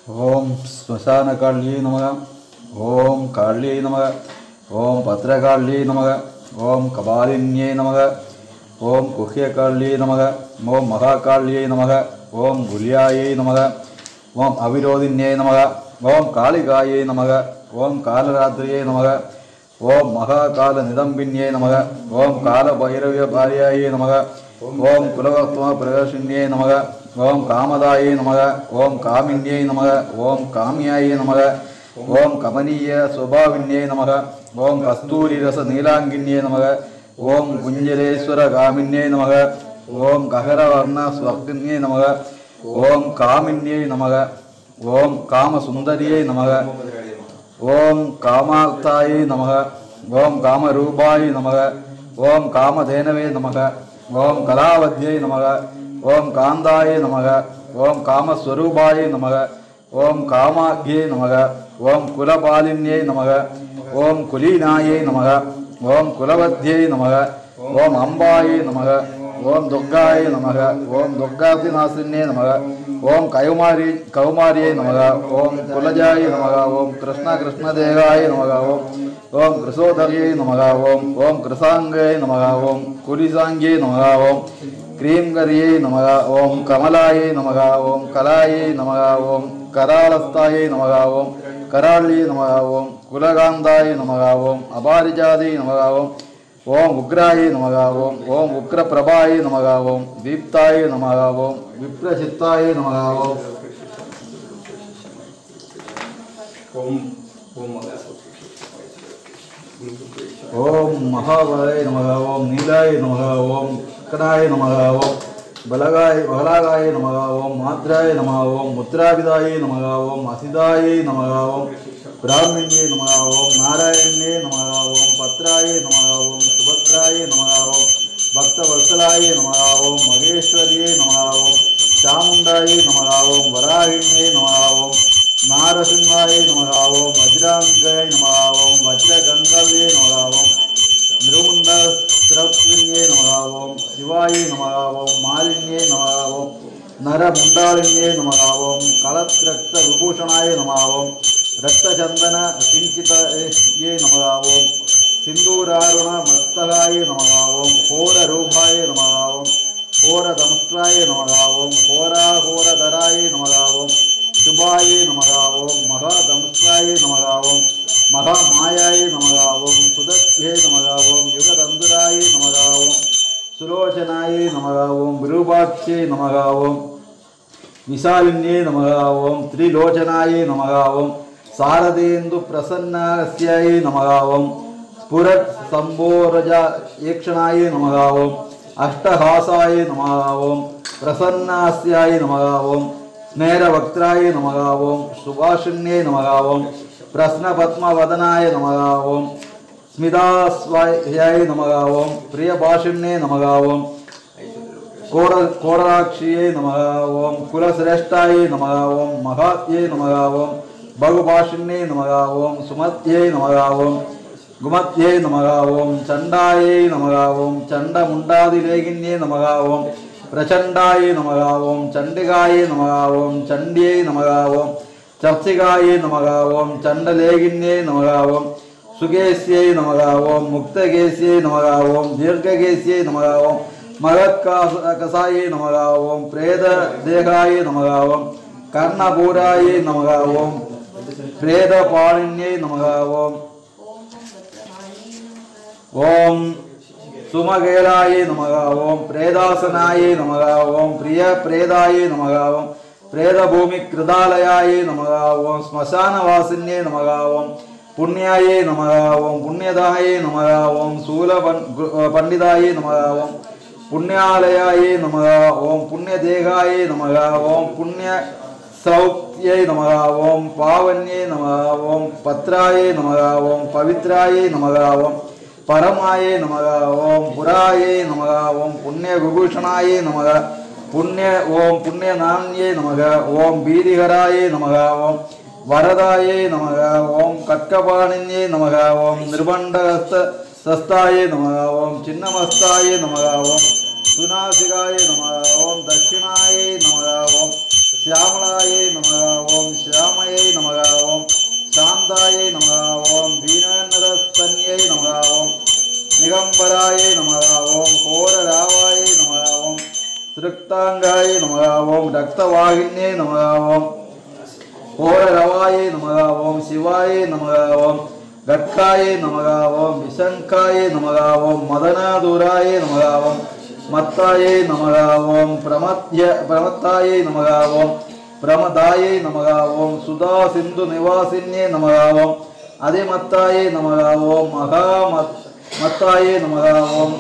ओम श्मशानकाल्यै नमः। ओम काल्यै नमः। ओम भद्रकाल्यै नमः। ओम कपालिन्यै नमः। ओम गुह्यकाल्यै नमः। ओम महाकाल्यै नमः। ओम गुल्यायै नमः। ओम अविरोधिन्यै नमः। ओम कालिकायै नमः। ओम कालरात्र्यै नमः। ओम महाकालनिदम्बिन्यै नमः। ओम कालभैरव्यभार्यायै नमः। ओम कुलवत्वप्रदर्शिन्यै नमः। ओम कामदायै नमः। ओम कामिन्यै नमः। ओम काम्यायै नमः। ओम कमनीय स्वभाविन्यै नमः। ओम कस्तूरिरस नीलांगिन्यै नमः। ओम गुंजरेश्वर कामिन्यै नमः। ओम गहरवर्ण स्वप्निन्यै नमः। ओम कामिन्यै नमः। ओम कामसुंदर्यै नमः। ओम कामार्तायै नमः। ओम कामरूपाय नमः। ओम कामधेनवे नमः। ओम कलावद्यै नमः। ओम कांदाय नमः। ओम कामस्वरूपाय नमः। ओम कामाग्यै नमः। ओम कुलपालिन्यै नमः। ओम कुलीनायै नमः। ओम कुलवद्यै नमः। ओम अम्बायै नमः। ओम दुर्गाय नमः। ओम दुर्गादिनाशिन्यै नमः। ओम कौमार्यै नमः। ओम कुलजाय नमः। ओम कृष्णदेवाय नमः। ओम कृशोदर्यै नमः। ओम कृशांगाय नमः। ओम कुलिसांग्यै नमः। ओम क्रींगर्यै नमः। ओम कमलायै नमः। ओम कलायै नमः। ओम करालस्तायै नमः। ओम कराळ्यै नमः। ओम कुलगांधाय नमः। ओम अपारिजाताय नमः। ओम उग्राय नमः। ओम उग्रप्रभाय नमः। ओम दीप्ताय नमः। ओम विप्रचित्ताय नमः। ओम महाबलाय नमः। ओम नीलाय नमः। ओम कणाय नमः। ओम बलागाय नमः। ओम मात्राय नमः। ओम मुद्राविदाय नमः। ओम असिदाय नमः। ओम ब्राह्मण्ये नमः। ओम नारायण्ये नमः। ओम पत्राय नमः। ओम सुभद्राय नमः। ओम भक्तवत्सलाय नमः। ओम महेश्वर्ये नमः। ओम चामुण्डाय नमः। ओम वराहिण्ये नमः। ओम नारसिंहाय नमः। ओम वज्रांगाय नमः। ओम वज्रगंगाल्ये नमः। ओम नृमुण्डस्रविण्ये नमः। ओम शिवाय नमः। ओम मालिन्ये नमः। ओम नरमुण्डालिन्ये नमः। ओम कलत्रक्तविभूषणाय नमः। ओम रक्तचंदन किंचितये नमः। ओम सिंदूरारुण मस्तकाय नमः। ओम घोररूपाय नमः। ओम घोरदंष्ट्राय नमः। ओम घोराघोरधराय नमः। ओम शुभाय नमः। ओम महादंष्ट्राय नमः। ओम महामायाय नमः। ओम सुदत्ये नमः। ओम युगधन्दुराय नमः। ओम सुलोचनाय नमः। ओम विरूपाक्षे नमः। ओम विशालिन्ये नमः। ओम त्रिलोचनाय नमः। ओम शारदेन्दु प्रसन्नास्याय नमः। ओम स्फुरत् संभोरजायक्षणाय नमः। ओम अष्टहासाय नमः। ओम प्रसन्नास्याय नमः। ओम स्नेरवक्त्राय नमः। ओम सुभाषिण्ये नमः। ओम प्रश्नपद्मवदनाय नमः। ओम स्मितास्वाय नमः। ओम प्रियभाषिण्ये नमः। ओम कोडराक्षिये नमः। ओम कुलश्रेष्ठाय नमः। ओम महात्ये नमः। ओम बहुभाषिण्ये नमः। ओम सुमत्ये नमः। ओम गुमत्ये नमः। ओम चंडाय नमः। ओम चंडमुंडादिलेगिन्ये नमः। ओम प्रचंडाय नमः। ओम चंडिकाय नमः। ओम चंड्ये नमः। ओम चर्चिकाय नमः। ओम चंडलेगिन्ये नमः। ओम सुगेस्ये नमः। ओम मुक्तगेस्ये नमः। ओम दीर्घगेस्ये नमः। ओम महत्कसाय नमः। ओम प्रेत देहाय नमः। ओम कर्णपूराय नमः। ओम प्रेत पाणिन्ये नमः। ओम सुमगेलाय नमः। ओम प्रेदासनाय नमः। ओम प्रिय प्रेदाय नमः। ओम प्रेतभूमि कृदालयाय नमः। ओम श्मशानवासिन्ये नमः। ओम पुण्याय नमः। ओम पुण्यदाय नमः। ओम शूल पंडिताय नमः। ओम पुण्यालयाय नमः। ओम पुण्यदेहाय नमः। ओम पुण्य सौख्ये नमः। ओम पावन्ये नमः। ओम पत्राय नमः। ओम पवित्राय नमः। ओम परमाय नमः। ओम पुराय नमः। ओम पुण्य विभूषणाय नमः। ओम पुण्यनान्ये नमः। ओम बीरिहराय नमः। ओम वरदाय नमः। ओम कट्कपाणिन्ये नमः। ओम निर्बंधहस्ताय नमः। ओम चिन्नमस्ताय नमः। ओम सुनासिकाय नमः। ओम दक्षिणाय नमः। ओम श्यामलाय नमः। ओम रक्तांगाय नमः ओम रक्तवाहिन्ये नमः ओम होररवाय नमः ओम शिवाय नमः ओम गट्काय नमः ओम विशंकाय नमः ओम मदनादुराय नमः ओम मत्ताय नमः ओम प्रमत्ताय नमः ओम प्रमदाय नमः ओम सुधा सिंधु निवासिन्ये नमः ओम अधिमत्ताय नमः ओम महामत्ताय नमः ओम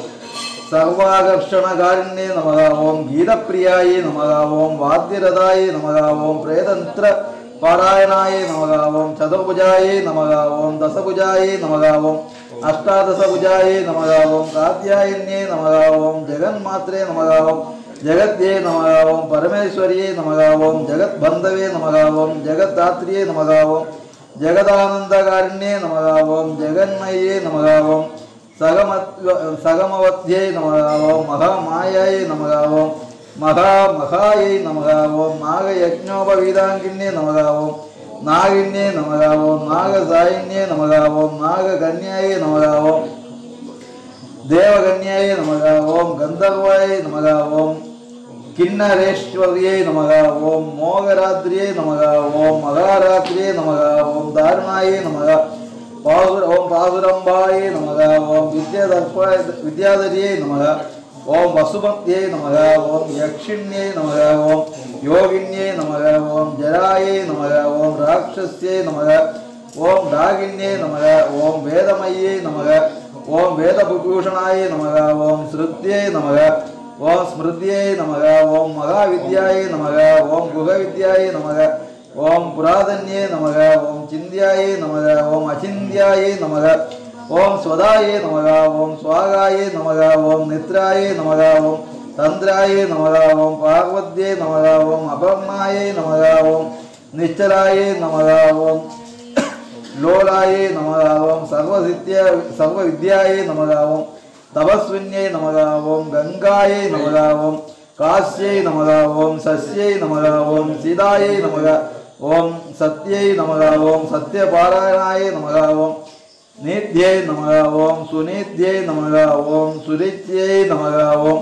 सर्वाकर्षणकारिण्ये नमः ओम गीतप्रियाय नमः ओम वाद्यरदाय नमः ओम प्रेतंत्र पारायणाय नमः ओम चतुर्भुजाय नमः ओम दशभुजाय नमः ओम अष्टादशभुजाय नमः ओम कात्यायन्ये नमः ओम जगन्मात्रे नमः ओम जगद्ये नमः ओम परमेश्वर्ये नमः ओम जगद्बन्धवे नमः ओम जगद्धात्र्ये नमः ओम जगदानन्दकारिण्ये नमः ओम जगन्मये नमः ओम सगमवत्यै नमः ओम महामायाय नमः ओम महामहायै नमः ओम नागयज्ञोपवीदाङ्गिन्ये नमः ओम नागिन्ये नमः ओम नागसायिन्ये नमः ओम नागकन्याय नमः ओम देवकन्याय नमः ओम गन्धर्वाय नमः ओम किन्नरेश्वर्यै नमः ओम मोगरात्र्यै नमः ओम महारात्र्यै नमः ओम दारुणाय नमः ओम पासुरम्बाय नमः ओम विद्याधर्यै नमः ओम वसुमत्यै नमः ओम यक्षिण्यै नमः ओम योगिन्यै नमः ओम जरायै नमः ओम राक्षस्यै नमः ओम डागिन्यै नमः ओम वेदमयै नमः ओम वेदभूषणाय नमः ओम श्रुत्यै नमः ओम स्मृत्यै नमः ओम महाविद्याय नमः ओम गुहविद्याय नमः ओम पुरातन्ये नमः ओम चिन्त्याय नमः ओम अचिन्त्याय नमः ओम स्वदाय नमः ओम स्वागाय नमः ओम निद्राय नमः ओम तंद्राय नमः ओम पार्वत्ये नमः ओम अपर्णाय नमः ओम निश्चलाय नमः ओम लोलाय नमः ओम सर्वविद्याय नमः ओम तपस्विन्ये नमः ओम गंगाय नमः ओम काश्यै नमः ओम सस्यै नमः ओम सीताय नमः ओम सत्यै नमः ओम सत्यपारायणाय नमः ओम नित्यै नमः ओम सुनित्यै नमः ओम सुरित्यै नमः ओम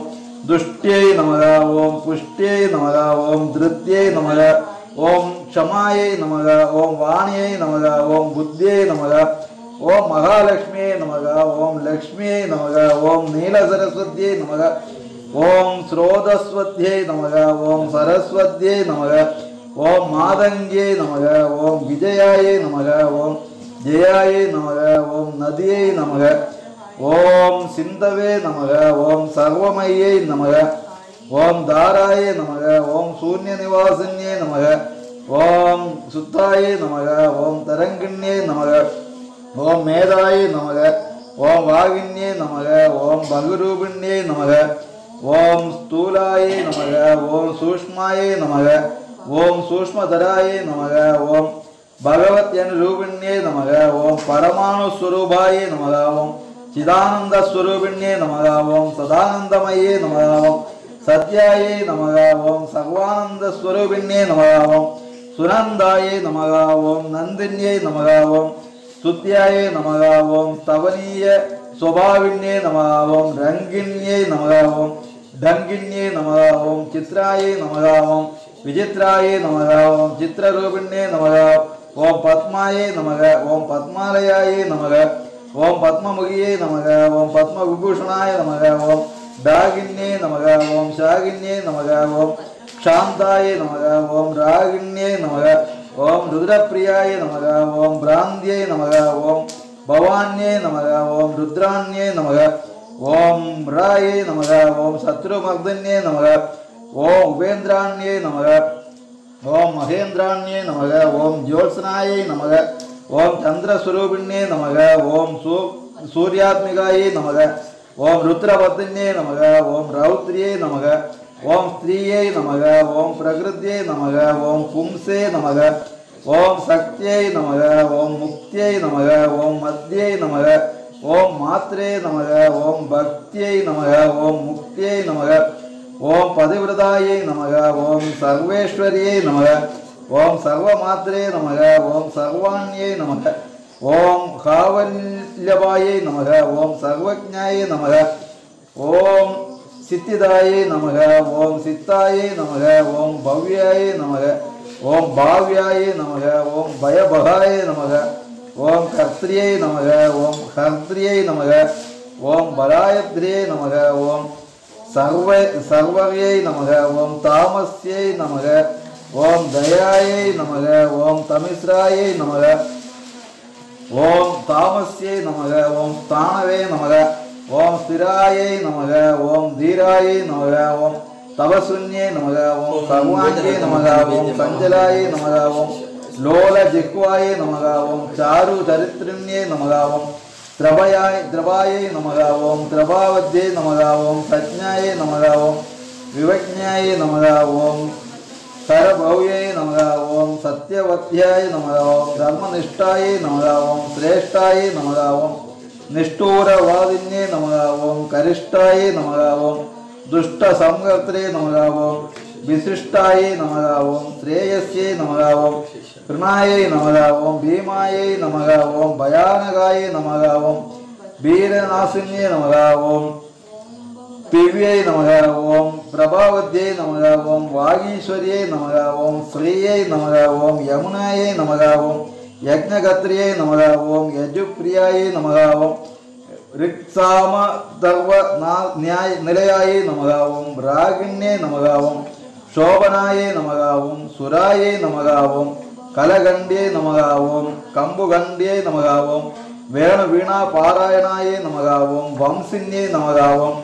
दुष्ट्यै नमः ओम पुष्ट्यै नमः ओम धृत्यै नमः ओम क्षमायै नमः ओम वाण्यै नमः ओम बुद्ध्यै नमः ओम महालक्ष्म्यै नमः ओम लक्ष्म्यै नमः ओम नीलसरस्वत्यै नमः ओम स्रोतस्वत्यै नमः ओम सरस्वत्यै नमः ओम मातंग्यै नमः ओम विजयाय नमः ओम जयाय नमः ओम नदियै नमः ओम सिंधवे नमः ओम सर्वमयै नमः ओम दाराय नमः ओम शून्यनिवासिन्ये नमः ओम सुताय नमः ओम तरंगिण्ये नमः ओम मेधाय नमः ओम वागिन्ये नमः ओम बहुरूपिण्ये नमः ओम स्थूलाय नमः ओम सूक्ष्माय नमः ओम सूक्ष्मधराय नमः ओम भगवत्यनुरूपिण्ये नमः ओम परमाणुस्वरूपाय नमः ओम चिदानन्दस्वरूपिण्ये नमः ओम सदानन्दमये नमः ओम सत्याय नमः ओम सर्वानन्दस्वरूपिण्ये नमः ओम सुनन्दाय नमः ओम नन्दिन्ये नमः ओम स्तुत्याय नमः ओम स्तवनीय स्वभाविन्ये नमः ओम रंगिन्ये नमः ओम ढंगिन्ये नमः ओम चित्राय नमः ओम विचित्राय नमः ओम चित्ररूपिण्ये नमः ओम पद्माय नमः ओम पद्मालयाय नमः ओम पद्ममुखिये नमः ओम पद्मविभूषणाय नमः ओम डागिन्ये नमः ओम शागिन्ये नमः ओम शांताय नमः ओम रागिन्ये नमः ओम रुद्रप्रियाय नमः ओम भ्रान्त्यै नमः ओम भवान्ये नमः ओम रुद्रान्ये नमः ओम राये नमः ओम शत्रुमर्दिन्ये नमः ओम उपेन्द्रान्ये नमः ओम महेन्द्रान्ये नमः ओम ज्योत्स्नाय नमः ओम चंद्रस्वरूपिण्ये नमः ओम सूर्यात्मिकाय नमः ओम रुद्रपत्न्ये नमः ओम रौद्र्ये नमः ओम स्त्रिये नमः ओम प्रकृत्ये नमः ओम पुंसे नमः ओम शक्त्यै नमः ओम मुक्त्यै नमः ओम मद्यै नमः ओम मात्रे नमः ओम भक्त्यै नमः ओम मुक्त्यै नमः ओम पतिव्रतायै नमः ओम सर्वेश्वर्यै नमः ओम सर्वमात्रे नमः ओम सर्वाण्यै नमः ओम कावल्यवायै नमः ओम सर्वज्ञायै नमः ओम சித்திதாயே நமக. ஓம் சித்தாயே நமக. ஓம் பவ்யாயே நமக. ஓம் பாவ்யாயே நமக. ஓம் பயபகாய நமக. ஓம் கர்த்ரியை நமக. ஓம் ஹர்த்ரியை நமக. ஓம் பலாயத்ரியை நமக. ஓம் சர்வர்யை நமக. ஓம் தாமஸ்யை நமக. ஓம் தயாயை நமக. ஓம் தமிஸ்ராயை நமக. ஓம் தாமஸ்யை நமக. ஓம் தானவே நமக. ஓம் ஸ்திராயை நமக. ஓம் தீராயை நமக. ஓம் தபசுன்யே நமக. ஓம் சர்வாங்கே நமக. ஓம் சஞ்சலாயை நமக. ஓம் லோல ஜிஹ்வாயை நமக. ஓம் சாரு சரித்ரிண்யே நமக. ஓம் திரபாயை நமக. ஓம் திரபாவத்யை நமக. ஓம் சஜ்ஞாயை நமக. ஓம் விவஜ்ஞாயை நமக. ஓம் சரபவ்யை நமக. ஓம் சத்யவத்யாய நமக. ஓம் தர்மனிஷ்டாயை நமக. ஓம் சிரேஷ்டாயை நமக. ஓம் நிஷ்டூரவாதின்யே நமக. ஓம் கரிஷ்டாயை நமக. ஓம் துஷ்ட சம்ஹர்த்ரே நமக. ஓம் விசிஷ்டாயை நமக. ஓம் ஸ்ரேயஸ்யை நமக. ஓம் கிருணாயை நமக. ஓம் பீமாயை நமக. ஓம் பயானகாயை நமக. ஓம் வீரநாசின்யே நமக. ஓம் பிவ்யை நமக. ஓம் பிரபாவத்யை நமக. ஓம் வாகீஸ்வரியை நமக. ஓம் ஸ்ரீயை நமக. ஓம் யமுனாயை நமக. ஓம் யஜ்ஞகத்ரியை நமக. ஓம் யஜுப்ரியாயை நமக. ஓம் ரிக்ஸாம தர்வ நியாய நிலையாயை நமக. ஓம் ராகிண்யே நமக. ஓம் சோபனாயை நமக. ஓம் சுராயை நமக. ஓம் கலகண்டியை நமக. ஓம் கம்புகண்டியை நமக. ஓம் வேணு வீணா பாராயணாயை நமக. ஓம் வம்சின்யே நமக. ஓம்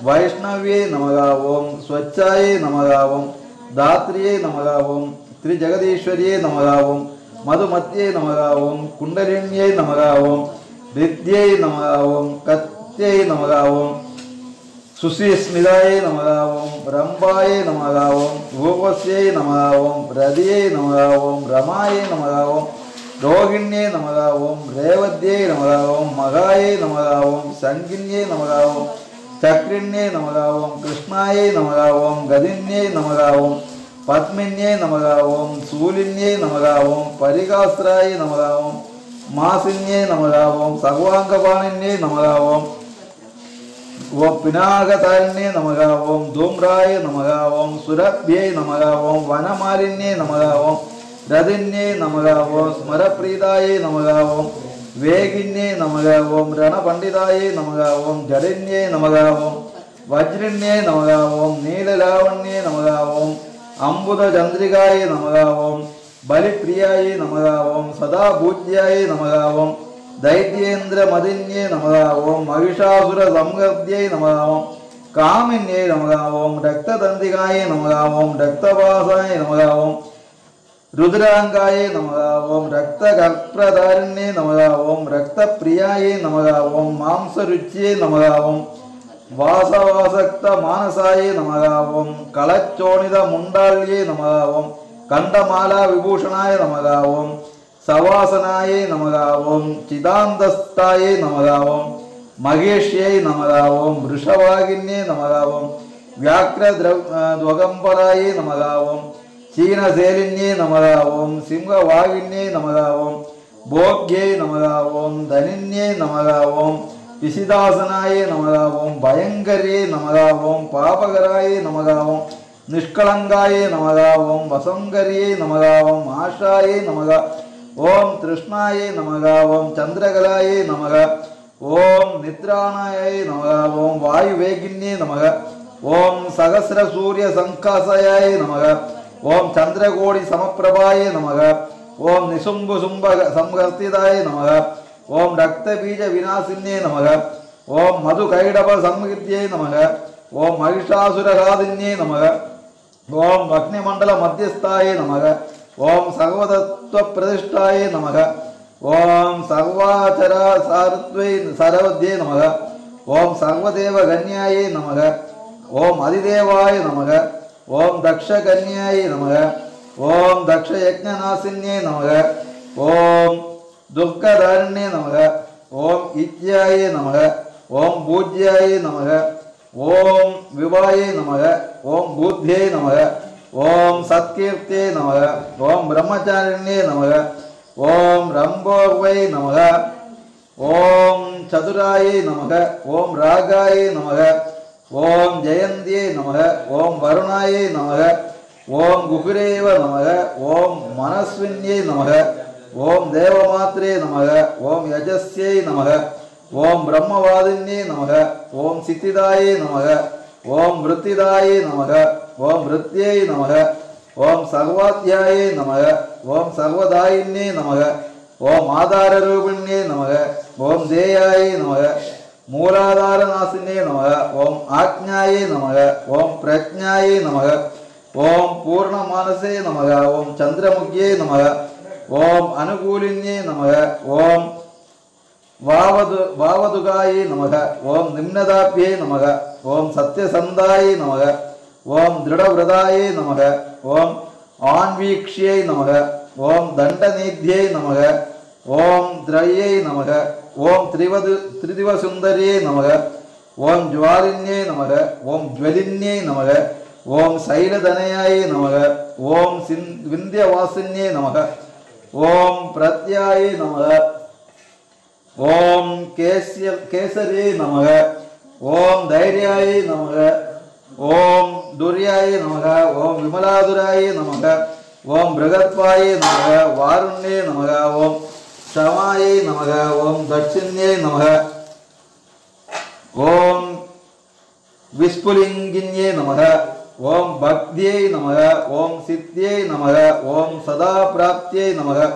வைஷ்ணவியை நமக. ஓம் ஸ்வச்சாயை நமக. ஓம் தாத்ரியை நமக. ஓம் திரிஜகதீஸ்வரியை நமக. ஓம் மதுமத்தியை நமக. ஓம் குண்டலின்யை நமக. ஓம் வித்யை நமக. ஓம் கத்யை நமக. ஓம் சுசிஸ்மிதாயை நமக. ஓம் ரம்பாயை நமக. ஓம் ஊர்வசியை நமக. ஓம் ரதியை நமக. ஓம் ரமாயை நமக. ஓம் ரோகிண்யே நமக. ஓம் ரேவத்யை நமக. ஓம் மகாயை நமக. ஓம் சங்கின்யே நமக. ஓம் சக்ரிண்யே நமக. ஓம் கிருஷ்ணாயை நமக. ஓம் கதின்யே நமக. ஓம் பத்மின்யே நமக. ஓம் சூலின்யே நமக. ஓம் பரிகாஸ்ராயை நமக. ஓம் மாசின்யே நமக. ஓம் சர்வாங்கபாணின்யே நமக. ஓம் ஓம் பினாகதாரிண்யே நமக. ஓம் தூம்ராய நமக. ஓம் சுரப்யை நமக. ஓம் வனமாலின்யே நமக. ஓம் ரதின்யே நமக. ஓம் ஸ்மரப்ரீதாயை நமக. ஓம் வேகின்யே நமக. ஓம் ரணபண்டிதாயை நமக. ஓம் ஜடின்யே நமக. ஓம் வஜ்ரின்யே நமக. ஓம் நீலலாவண்யே நமக. ஓம் அம்புத சந்திரிகாயை நமக. ஓம் பலிப்பிரியாயை நமக. ஓம் சதா பூஜ்யாயை நமக. ஓம் தைத்யேந்திர மதின்யே நமக. ஓம் மகிஷாசுர சம்ஹர்த்யை நமக. ஓம் காமின்யே நமக. ஓம் ரக்ததந்திகாயை நமக. ஓம் ரக்தபாசாய நமக. ஓம் ருத்ராங்காயை நமக. ஓம் ரக்த கல்ப்ரதாரிண்யே நமக. ஓம் ரக்த பிரியாயை நமக. ஓம் மாம்சருச்சியை நமக. ஓம் வாசவாசக்த மானசாயை நமக. ஓம் கலச்சோணித முண்டால்யே நமக. ஓம் கண்டமாலா விபூஷணாய நமக. ஓம் சவாசனாயை நமக. ஓம் சிதாந்தஸ்தாயை நமக. ஓம் மகேஷ்யை நமக. ஓம் ரிஷவாகின்யே நமக. ஓம் வியாக்ர துவகம்பராயை நமக. ஓம் சீனசேலின்யே நமக. ஓம் சிம்ஹவாகின்யே நமக. ஓம் போக்யை நமக. ஓம் தனின்யே நமக. ஓம் விசிதாசனாயே நமக. ஓம் பயங்கரியே நமக. ஓம் பாபகராயே நமக. ஓம் நிஷ்கலங்காயே நமக. ஓம் வசங்கரியே நமக. ஓம் ஆஷாயே நமக. ஓம் திருஷ்ணாயே நமக. ஓம் சந்திரகலாயே நமக. ஓம் நித்ராணாயை நமக. ஓம் வாயுவேகின்யே நமக. ஓம் சகசிர சூரிய சங்காசயாய நமக. ஓம் சந்திரகோடி சமப்பிரபாயே நமக. ஓம் நிசும்பு சும்ப சம்ஹர்த்திதாய நமக. ஓம் ரக்த பீஜ விநாசின்யே நமக. ஓம் மது கைடப சம்ஹித்யை நமக. ஓம் மகிஷாசுரகாதின்யே நமக. ஓம் அக்னிமண்டல மத்தியஸ்தாயே நமக. ஓம் சர்வதத்துவ பிரதிஷ்டாயே நமக. ஓம் சர்வாச்சர சாரத்வை சரவத்யே நமக. ஓம் சர்வதேவ கன்யாயே நமக. ஓம் அதிதேவாய நமக. ஓம் தக்ஷ கன்யாயே நமக. ஓம் தக்ஷ யக்ஞநாசின்யே நமக. ஓம் துர்கதாரண்யே நமக. ஓம் இத்யாயே நமக. ஓம் பூஜ்யாயே நமக. ஓம் விவாயே நமக. ஓம் பூத்யே நமக. ஓம் சத்கீர்த்தியே நமக. ஓம் பிரம்மச்சாரிண்யே நமக. ஓம் ரம்போர்வை நமக. ஓம் சதுராயே நமக. ஓம் ராகாயே நமக. ஓம் ஜெயந்தியை நமக. ஓம் வருணாயை நமக. ஓம் குகுரேவ நமக. ஓம் மனஸ்வின்யை நமக. ஓம் தேவமாத்ரே நமக. ஓம் யஜஸ்யை நமக. ஓம் பிரம்மவாதின்யே நமக. ஓம் சித்திதாயை நமக. ஓம் விருத்திதாயை நமக. ஓம் விருத்தியை நமக. ஓம் சர்வாத்யாயை நமக. ஓம் சர்வதாயின்யே நமக. ஓம் ஆதாரரூபிண்யே நமக. ஓம் தேயாயை நமக. மூலாதாரநாசினே நமக. ஓம் ஆக்ஞாயை நமக. ஓம் பிரஜ்ஞாயை நமக. ஓம் பூர்ணமானசே நமக. ஓம் சந்திரமுக்யே நமக. ஓம் அனுகூலின்யே நமக. ஓம் வாவதுகாயை நமக. ஓம் நிம்னதாப்யே நமக. ஓம் சத்யசந்தாயை நமக. ஓம் திருடவிரதாயை நமக. ஓம் ஆன்வீக்ஷ்யை நமக. ஓம் தண்டநீத்யை நமக. ஓம் திரையை நமக. ஓம் திரிதிவசுந்தரியை நமக. ஓம் ஜுவாலின்யை நமக. ஓம் ஜ்வலின்யை நமக. ஓம் சைலதனயாயை நமக. ஓம் விந்தியவாசின்யை நமக. ஓம் பிரத்யாயை நமக. ஓம் கேசரியை நமக. ஓம் தைரியாயை நமக. ஓம் துர்யாயை நமக. ஓம் விமலாதுராயை நமக. ஓம் பிருகத்வாயை நமக. வாருண்யே நமக. ஓம் ஷமாயை நமக. ஓம் தட்சிண்யே நமக. ஓம் விஸ்புலிங்கின்யே நமக. ஓம் பக்தியை நமக. ஓம் சித்தியை நமக. ஓம் சதா பிராப்தியை நமக.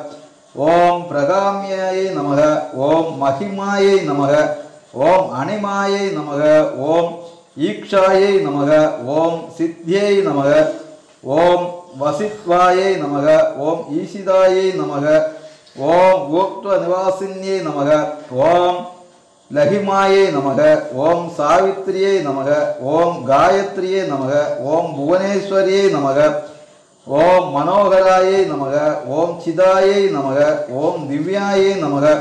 ஓம் பிரகாமியாயை நமக. ஓம் மகிமாயை நமக. ஓம் அனிமாயை நமக. ஓம் ஈக்ஷாயை நமக. ஓம் சித்தியை நமக. ஓம் வசித்வாயை நமக. ஓம் ஈசிதாயை நமக. ஓம் கோப்துவ நிவாசின்யை நமக. ஓம் லஹிமாயை நமக. ஓம் சாவித்ரியை நமக. ஓம் காயத்ரியை நமக. ஓம் புவனேஸ்வரியை நமக. ஓம் மனோகராயை நமக. ஓம் சிதாயை நமக. ஓம் திவ்யாயை நமக.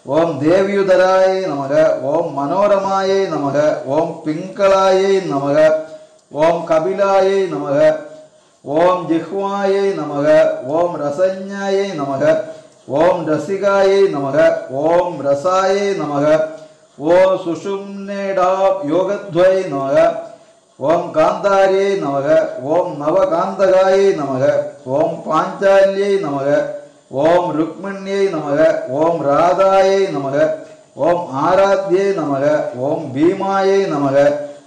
ஓம் தேவியுதராயை நமக. ஓம் மனோரமாயை நமக. ஓம் பிங்களாயை நமக. ஓம் கபிலாயை நமக. ஓம் ஜிஹ்வாயை நமக. ஓம் ரசஞாயை நமக. ஓம் ரசிகாயை நமக. ஓம் ரசாயை நமக. ஓம் சுஷும்னேடா யோகத்வயை நமக. ஓம் காந்தாரியை நமக. ஓம் நவகாந்தகாயை நமக. ஓம் பாஞ்சாலியை நமக. ஓம் ருக்மிணியை நமக. ஓம் ராதாயை நமக. ஓம் ஆராத்யை நமக. ஓம் பீமாயை நமக.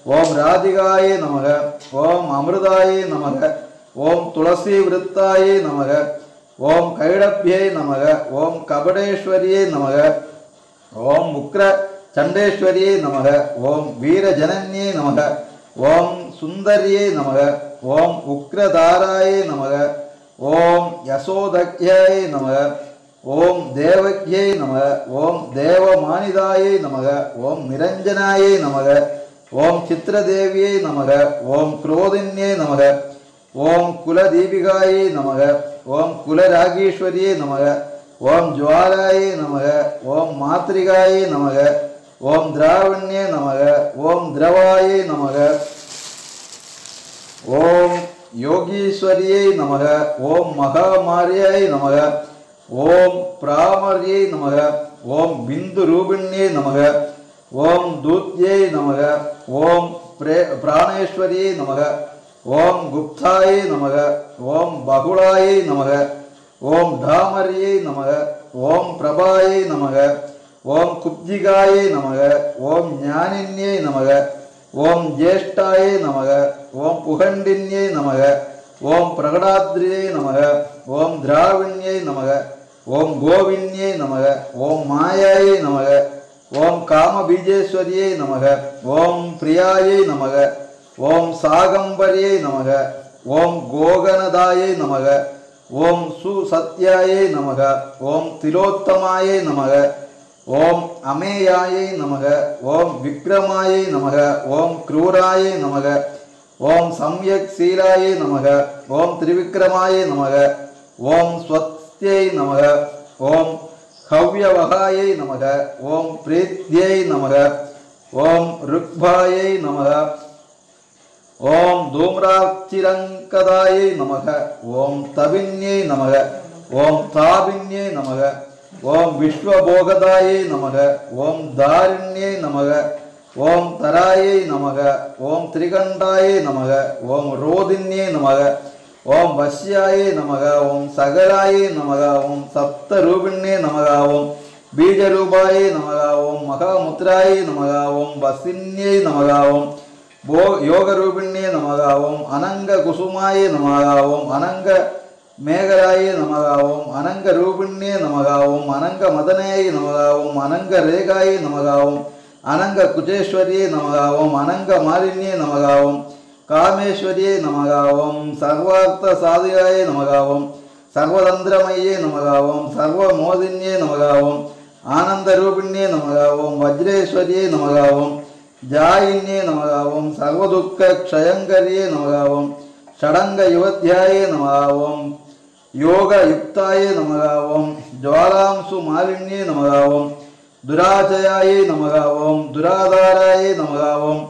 ஓம் ராதிகாயை நமக. ஓம் அமிர்தாயை நமக. ஓம் துளசி விருத்தாயை நமக. ஓம் கைடப்யை நமக. ஓம் கபடேஸ்வரியை நமக. ஓம் உக்ர சண்டேஸ்வரியை நமக. ஓம் வீரஜனன்யை நமக. ஓம் சுந்தரியை நமக. ஓம் உக்ரதாராயை நமக. ஓம் யசோதக்யாயை நமக. ஓம் தேவக்யை நமக. ஓம் தேவமானிதாயை நமக. ஓம் நிரஞ்சனாயை நமக. ஓம் சித்திரதேவியை நமக. ஓம் குரோதின்யை நமக. ஓம் குலதீபிகாயை நமக. ஓம் குலராகீஸ்வரியை நமக. ஓம் ஜுவாலாயை நமக. ஓம் மாத்ரிகாயை நமக. ஓம் திராவிண்யே நமக. ஓம் திரவாயை நமக. ஓம் யோகீஸ்வரியை நமக. ஓம் மகாமாரியை நமக. ஓம் பிராமரியை நமக. ஓம் பிந்து ரூபிண்யே நமக. ஓம் தூத்யை நமக. ஓம் பிராணேஸ்வரியை நமக. ஓம் குப்தாயை நமக. ஓம் பகுளாயை நமக. ஓம் டாமரியை நமக. ஓம் பிரபாயை நமக. ஓம் குப்ஜிகாயை நமக. ஓம் ஞானின்யை நமக. ஓம் ஜேஷ்டாயை நமக. ஓம் புகண்டின்யை நமக. ஓம் பிரகடாத்ரியை நமக. ஓம் திராவிண்யை நமக. ஓம் கோவின்யை நமக. ஓம் மாயாயை நமக. ஓம் காமபீஜேஸ்வரியை நமக. ஓம் பிரியாயை நமக. ஓம் சாகம்பரியை நமக. ஓம் கோகனதாயை நமக. ஓம் சுசத்யாயை நமக. ஓம் திலோத்தமாயை நமக. ஓம் அமேயாயை நமக. ஓம் விக்ரமாயை நமக. ஓம் க்ரூராயை நமக. ஓம் சம்யக் சீலாயை நமக. ஓம் திரிவிக்ரமாயை நமக. ஓம் ஸ்வத்யை நமக. ஓம் ஹவ்யவகாயை நமக. ஓம் பிரீத்யை நமக. ஓம் ருக்பாயை நமக. ஓம் தூம்ராச்சிரங்கதாயை நமக. ஓம் தபின்யை நமக. ஓம் தாபின்யை நமக. ஓம் விஸ்வபோகதாயை நமக. ஓம் தாரிண்யை நமக. ஓம் தராயை நமக. ஓம் திரிகண்டாயை நமக. ஓம் ரோதின்யே நமக. ஓம் வஷ்யாயே நமக. ஓம் சகலாயே நமக. ஓம் சப்த ரூபிண்யே நமக. ஓம் பீஜரூபாயே நமக. ஓம் மகாமுத்ராயே நமக. ஓம் வசின்யே நமக. ஓம் யோகரூபிண்யே நமக. ஓம் அனங்க குசுமாயே நமக. ஓம் அனங்க மேகராயே நமக. ஓம் அனங்க ரூபிண்யே நமக. ஓம் அனங்க மதனேயே நமக. ஓம் அனங்க ரேகாயே நமக. ஓம் அனங்க குஜேஸ்வரியே நமக. ஓம் அனங்க மாலின்யே நமக. ஓம் காமேஸ்வரியே நமக. ஓம் சர்வார்த்த சாதிகாயே நமக. ஓம் சர்வதந்திரமயே நமக. ஓம் சர்வ மோதின்யே நமக. ஓம் ஆனந்த ரூபிண்யே நமக. ஓம் வஜ்ரேஸ்வரியே நமக. ஓம் ஜாயின்யே நமக. ஓம் சர்வதுக்க க்ஷயங்கரியே நமக. ஓம் ஷடங்க யுவத்யாயே நமக. ஓம் யோக யுக்தாயே நமக. ஓம் ஜுவாலாம்சு மாலின்யே நமக. ஓம் துராஜயாயே நமக. ஓம் துராதாராயே நமக. ஓம்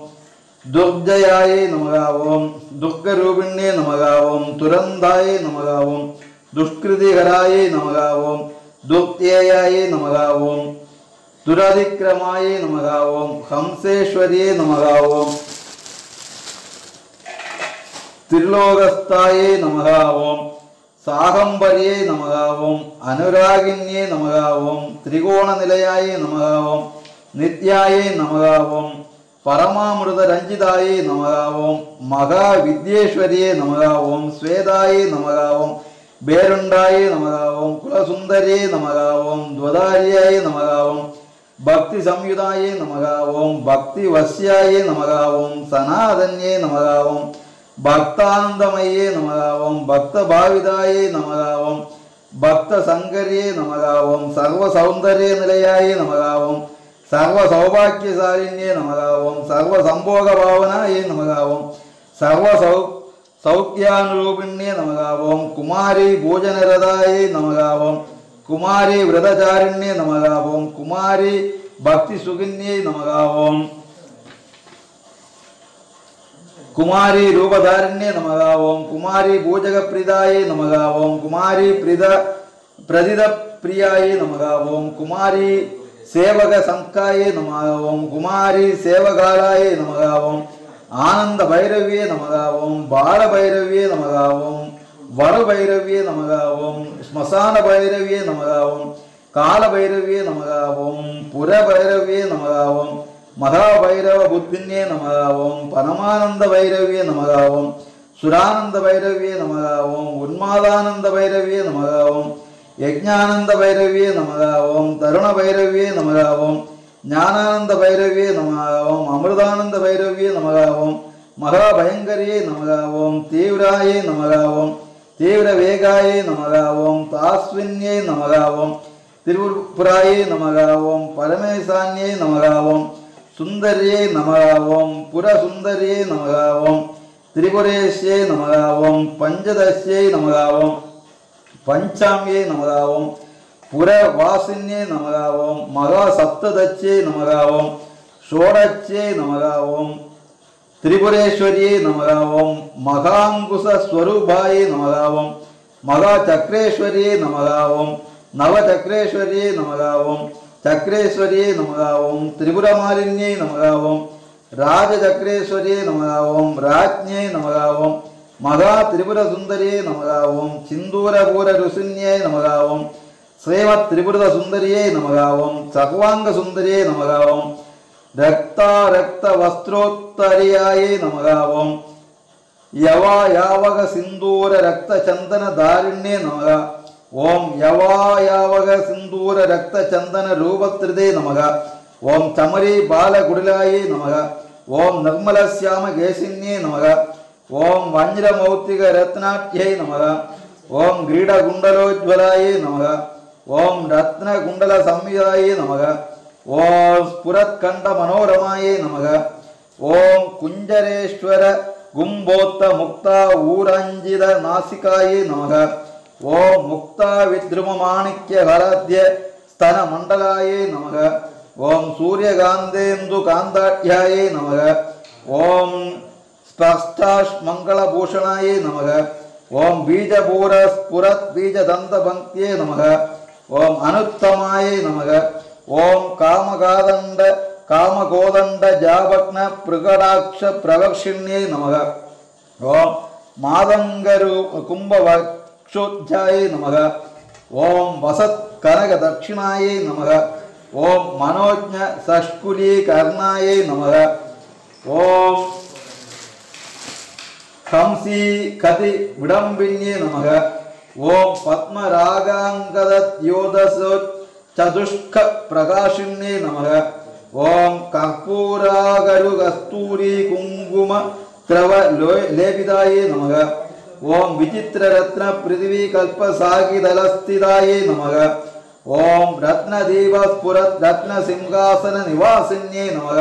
துர்ஜயாயே நமக. ஓம் துக்கரூபிண்யே நமக. ஓம் துரந்தாயே நமக. ஓம் துஷ்கிருதிகராயே நமக. ஓம் துக்தியாயே நமக. ஓம் துரதிக்ரமாயே நமக. ஓம் ஹம்சேஸ்வரியே நமக. ஓம் திரிலோகஸ்தாயே நமக. ஓம் சாகம்பரியே நமக. ஓம் அனுராகின்யே நமக. ஓம் திரிகோண நிலையாயே நமக. ஓம் நித்யாயே நமக. ஓம் பரமாமிருத ரஞ்சிதாயே நமக. ஓம் மகா வித்யேஸ்வரியே நமக. ஓம் ஸ்வேதாயே நமக. ஓம் பேருண்டாயே நமக. ஓம் குலசுந்தரியே நமக. ஓம் துவதாரியாயே நமக. ஓம் பக்தி சம்யுதாயே நமக. ஓம் பக்தி வசியாயே நமக. ஓம் சனாதன்யே நமக. ஓம் பக்தானந்தமயே நமக. ஓம் பக்த பாவிதாயே நமக. ஓம் பக்த சங்கரியே நமக. ஓம் சர்வ சௌந்தர்ய நிலையாயே நமக. ஓம் சர்வ சௌபாக்கியசாலின்யே நமக. ஓம் சர்வ சம்போக பாவனாயே நமக. ஓம் சர்வ சௌக்கியானுரூபிண்யே நமக. ஓம் குமாரி பூஜனரதாயே நமக. ஓம் குமாரி விரதச்சாரிண்யே நமக. ஓம் குமாரி பக்தி சுகின்யே நமக. ஓம் குமாரி ரூபதாரிண்யே நமக. ஓம் குமாரி பூஜக பிரிதாயே நமக. ஓம் குமாரி பிரதித பிரியாயே நமக. ஓம் குமாரி சேவக சங்காயே நமக. ஓம் குமாரி சேவகாலாயே நமக. ஓம் ஆனந்த பைரவியே நமக. ஓம் பால பைரவியே நமக. ஓம் வர பைரவியே நமக. ஓம் ஸ்மசான பைரவியே நமக. ஓம் கால பைரவியே நமக. ஓம் புர பைரவியே நமக. ஓம் மகா பைரவ புத்தின்யே நமக. ஓம் பரமானந்த பைரவியே நமக. ஓம் சுரானந்த பைரவியே நமக. ஓம் உன்மாதானந்த பைரவியே நமக. ஓம் யஜ்ஞானந்த பைரவியே நமக. ஓம் தருண பைரவியே நமக. ஓம் ஞானானந்த பைரவியே நமக. ஓம் அமிர்தானந்த பைரவியே நமக. ஓம் மகா பயங்கரியே நமக. ஓம் தீவிராயே நமக. ஓம் தீவிர வேகாயே நமக. ஓம் தாஸ்வின்யே நமக. ஓம் திரிபுராயே நமக. ஓம் பரமேசான்யே நமக. ஓம் சுந்தரியே நமக. ஓம் புரசுந்தரியே நமக. ஓம் திரிபுரேஷ்யே நமக. ஓம் பஞ்சதஷ்யை நமக. ஓம் பஞ்சாம்யே நமக. ஓம் புரவாசின்யே நமக. ஓம் மகா சப்ததச்சே நமக. ஓம் ஷோடச்சே நமக. ஓம் திரிபுரேஸ்வரியே நமக. ஓம் மகாங்குச ஸ்வரூபாயே நமக. ஓம் மகா சக்ரேஸ்வரியே நமக. ஓம் நவசக்ரேஸ்வரியே நமக. ஓம் சக்ரேஸ்வரியே நமக. ஓம் திரிபுரமாலின்யே நமக. ஓம் ராஜசக்ரேஸ்வரியே நமக. ஓம் ராஜ்ஞே நமக. ஓம் மகா திரிபுர சுந்தரியே நமக. ஓம் சிந்தூர பூர ருசின்யே நமக. ஓம் ஸ்ரீமத் திரிபுர சுந்தரியே நமக. ஓம் சர்வாங்க சுந்தரியே நமக. ஓம் ரக்த வஸ்திரோத்தரியாயே நமக. ஓம் யவாயாவக சிந்தூர ரக்த சந்தன தாரிண்யே நமக. ஓம் யவாயாவக சிந்தூர ரக்த சந்தன ரூபத்ரிதே நமக. ஓம் சமரி பால குடிலாயே நமக. ஓம் நிர்மலசியாம கேசின்யே நமக. ஓம் வஞ்ரமௌத்திக ரத்னாட்யை நமக. ஓம் கிரீட குண்டலோஜ்வலாயே நமக. ஓம் ரத்ன குண்டல சம்யுதாயே நமக. ஓம் ஸ்புரத்கண்ட மனோரமாயே நமக. ஓம் குஞ்சரேஸ்வர கும்போத்த முக்தா ஊரஞ்சித நாசிகாயே நமக. ஓம் முக்தா வித்ரும மாணிக்ய ஹராத்ய ஸ்தன மண்டலாயே நமக. ஓம் சூரியகாந்தேந்து காந்தாட்யாயே நமக. ஓம் ஸ்பஷ்டாஷ் மங்களபூஷணாயே நமக. ஓம் பீஜபூர ஸ்புரத் பீஜதந்த பங்க்தியே நமக. ஓம் அனுத்தமாயே நமக. ஓம் காமகாதண்ட कामकोदंड जावग्न प्रकटाक्ष प्रवर्षिण्ये नमः ओम मादंगरु कुंभवक्षोध्याय नमः ओम वसत् कनक दक्षिणाय नमः ओम मनोज्ञ सष्कुली कर्णाय नमः ओम हंसी कति विडंबिन्ये नमः ओम पद्मरागांगदयोदसो चतुष्क प्रकाशिन्ये नमः ओम कर्पूरागरु कस्तूरी कुंकुम द्रव लेपिताय नमः ओम विचित्र रत्न पृथ्वी कल्प सागिदलस्थिताय नमः ओम रत्न दीप स्फुरत् रत्न सिंहासन निवासिन्ये नमः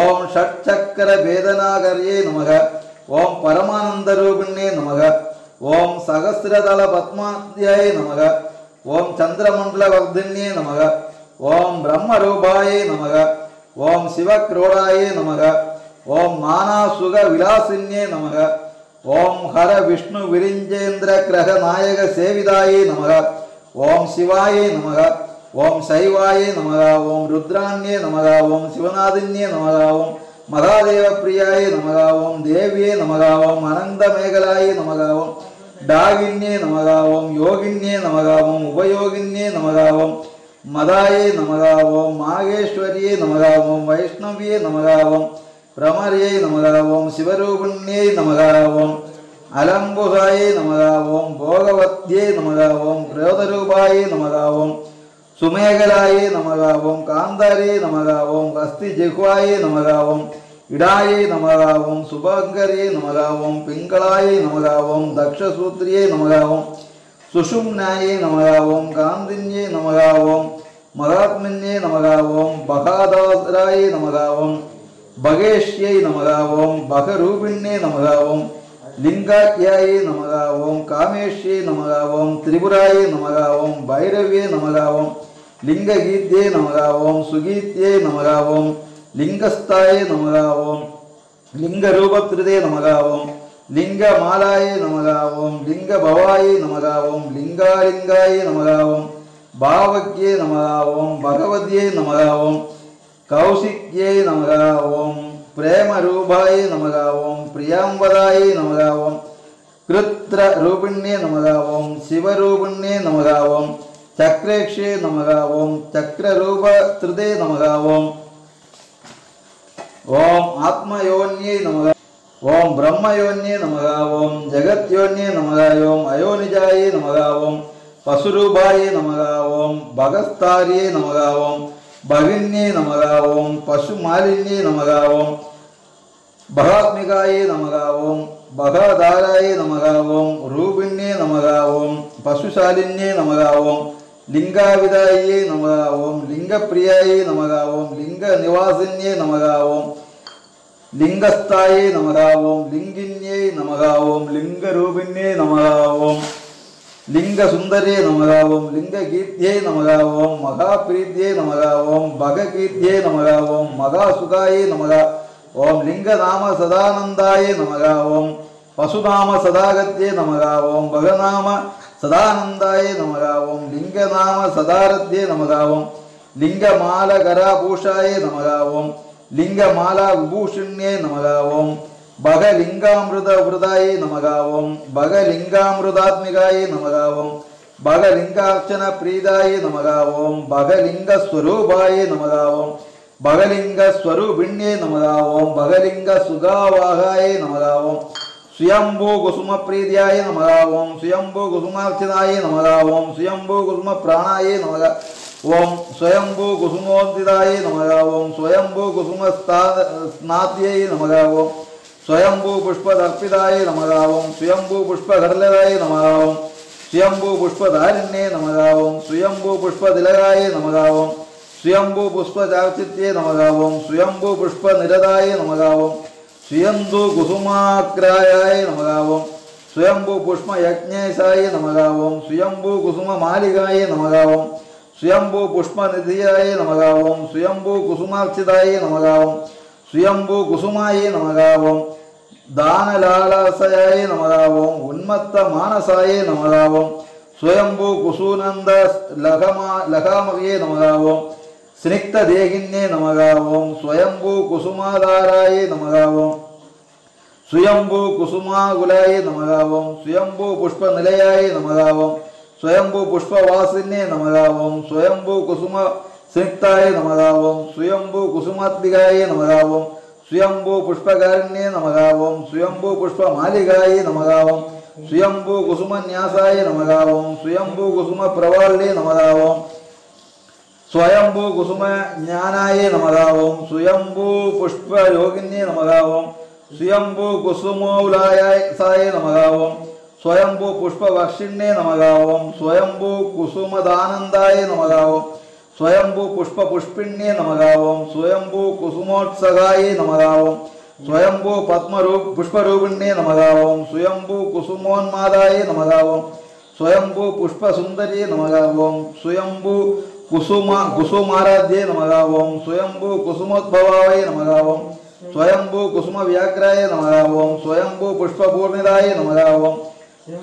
ओम षट्चक्र वेदनाकर्ये नमः ओम परमानंद रूपिण्ये नमः ओम सहस्रदल पद्माद्याय नमः ओम चंद्रमंडल वर्धिन्ये नमः ओम ब्रह्मरूपाय नमः ओम शिवक्रोडाय नमः ओम मानासुग विलासिन्ये नमः ओम हर विष्णु विरिंजेन्द्र ग्रह नायक सेविताय नमः ओम शिवाय नमः ओम शैवाय नमः ओम रुद्राण्ये नमः ओम शिवनादिन्ये नमः ओम महादेव प्रियाय नमः ओम देव्ये नमः ओम अनंत मेघलाय नमः ओम डागिन्ये नमः ओम योगिन्ये नमः ओम उपयोगिन्ये नमः ओम मदाय नमः ओम माहेश्वर्ये नमः ओम वैष्णव्ये नमः ओम प्रमर्ये नमः ओम शिवरूपिण्ये नमः ओम अलंबुसाय नमः ओम भोगवत्ये नमः ओम क्रोधरूपाय नमः ओम सुमेघलाय नमः ओम कांतारे नमः ओम हस्तिजिह्वाय नमः ओम इडाय नमः ओम सुभंकरे नमः ओम पिंगलाय नमः ओम दक्षसूत्र्ये नमः ओम सुषुम्नाय नमः ओम कांदिन्ये नमः ओम महात्मन्ये नमः ओम बहादासराय नमः ओम भगेश्यै नमः ओम भगरूपिण्ये नमः ओम लिंगाख्याय नमः ओम कामेश्ये नमः ओम त्रिपुराय नमः ओम भैरव्ये नमः ओम लिंगगीत्ये नमः ओम सुगीत्ये नमः ओम लिंगस्थाय नमः ओम लिंगरूपत्रिते नमः ओम लिंगमालाय नमः ओम लिंगभवाय नमः ओम लिंगालिंगाय नमः ओम भावज्ञे नमः ओम भगवद्ये नमः ओम कौशिक्ये नमः ओम प्रेमरूपाय नमः ओम प्रियांवदाय नमः ओम कृत्र रूपिण्ये नमः ओम शिवरूपिण्ये नमः ओम चक्रेक्षे नमः ओम चक्ररूपत्रिते नमः ओम ओम आत्मयोन्ये नमः ओम ब्रह्मयोन्ये नमः ओम जगत्योन्ये नमः ओम अयोनिजाय नमः ओम पशुरूपाय नमः ओम भगस्तार्ये नमः ओम भगिन्ये नमः ओम पशुमालिन्ये नमः ओम भगात्मिकाय नमः ओम भगदाराय नमः ओम रूपिण्ये नमः ओम पशुशालिन्ये नमः ओम लिंगाविदाये नमः ओम लिंगप्रियाय नमः ओम लिंगनिवासिन्ये नमः ओम लिंगस्थाय नमः ओम लिंगिन्ये नमः ओम लिंगरूपिण्ये नमः ओम लिंगसुंदरे नमः ओम लिंगगीत्ये नमः ओम महाप्रीत्ये नमः ओम भगकीत्ये नमः ओम महासुखाय नमः ओम लिंगनाम सदानंदाय नमः ओम पशुनाम सदागत्ये नमः ओम भगनाम सदानंदाय नमः ओम लिंगनाम सदारत्ये नमः ओम लिंगमालकराभूषाय नमः ओम लिंगमाला विभूषिण्ये नमः ओम भगलिंगामृतवृताय नमः ओम भगलिंगामृतात्मिकाय नमः ओम भगलिंगार्चन प्रीदाय नमः ओम भगलिंगस्वरूपाय नमः ओम भगलिंगस्वरूपिण्ये नमः ओम भगलिंगसुगावाहाय नमः ओम स्वयंभू कुसुम प्रीत्याय नमः ओम स्वयंभू कुसुमार्चनाय नमः ओम स्वयंभू कुसुम प्राणाय नमः ओम स्वयंभू कुसुमोदिताय नमः ओम स्वयंभू कुसुम स्नात्यै नमः ओम स्वयंभू पुष्पदर्पिताय नमः ओम स्वयंभू पुष्पहरलदाय नमः ओम स्वयंभू पुष्पधारिण्ये नमः ओम स्वयंभू पुष्पतिलकाय नमः ओम स्वयंभू पुष्पचाचित्ये नमः ओम स्वयंभू पुष्पनिरदाय नमः ओम स्वयंभू कुसुमाग्रायाय नमः ओम स्वयंभू पुष्पयज्ञेशाय नमः ओम स्वयंभू कुसुममालिकाय नमः ओम स्वयंभू पुष्पनिधियाय नमः ओम स्वयंभू कुसुमार्चिताय नमः ओम स्वयंभू कुसुमाय नमः ओम दानलालसाय नमः ओम उन्मत्त मानसाय नमः ओम स्वयंभू कुसुनंद लघामये नमः ओम स्निग्धदेहिन्ये नमः ओं स्वयंभू कुसुमाधाराय नमः ओं स्वयंभू कुसुमाकुलाय नमः ओं स्वयंभू पुष्पनिलयाय नमः ओं स्वयंभू पुष्पवासिन्ये नमः ओं स्वयंभू कुसुम स्निग्धाय नमः ओं स्वयंभू कुसुमात्मिकाय नमः ओं स्वयंभू पुष्पकारिण्ये नमः ओं स्वयंभू पुष्पमालिकाय नमः ओं स्वयंभू कुसुमन्यासाय नमः ओं स्वयंभू कुसुम प्रवाल्ये नमः ओं स्वयंभू कुसुम ज्ञानाय नमः ओं स्वयंभू पुष्प योगिन्ये नमः ओं स्वयंभू कुसुमौलायाय नमः ओं स्वयंभू पुष्पवक्षिण्ये नमः ओं स्वयंभू कुसुमदानन्दाय नमः ओं स्वयंभू पुष्पिण्ये नमः ओं स्वयंभू कुसुमोत्सगाय नमः ओं स्वयंभू पुष्परूपिण्ये नमः ओं स्वयंभू कुसुमोन्मादाय नमः ओं स्वयंभू पुष्पसुन्दर्ये नमः ओं स्वयंभू कुसुमाराध्ये नमः ओं स्वयंभू कुसुमोद्भवाय नमः ओं स्वयंभू कुसुमव्याघ्राय नमः ओं स्वयंभू पुष्पपूर्णिदाय नमः ओं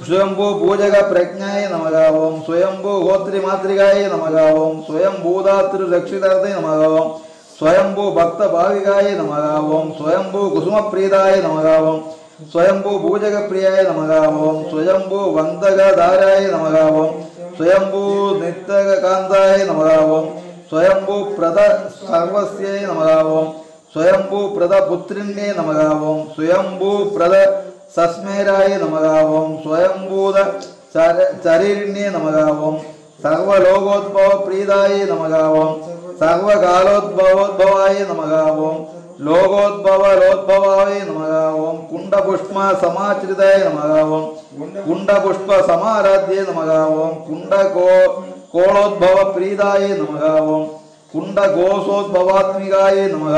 स्वयंभू पूजक प्रज्ञाय नमः ओं स्वयंभू गोत्रिमातृकाय नमः ओं स्वयंभूदातृरक्षितार्थे नमः ओं स्वयंभू भक्तभाविकाय नमः ओं स्वयंभू कुसुमप्रीदाय नमः ओं स्वयंभू पूजकप्रियाय नमः ओं स्वयंभू वन्दकधाराय नमः ओं स्वयंभू नित्यकान्ताय नमः ओं स्वयंभू प्रद सर्वस्यै नमः ओं स्वयंभू प्रद पुत्रिण्ये नमः ओं स्वयंभू प्रद सस्मेराय नमः ओं स्वयंभूद चरिण्ये नमः ओं सर्वलोकोद्भव प्रीदाय नमः ओं सर्वकालोद्भवोद्भवाय नमः ओं लोकोद्भवलोद्भवाय नमः ओं कुंडपुष्प समाचरिताय नमः ओं कुंडपुष्प समाराध्य नमः ओं कोलोद्भव प्रीदाय नमः ओं कुंडघोषोद्भवात्मिकाय नमः।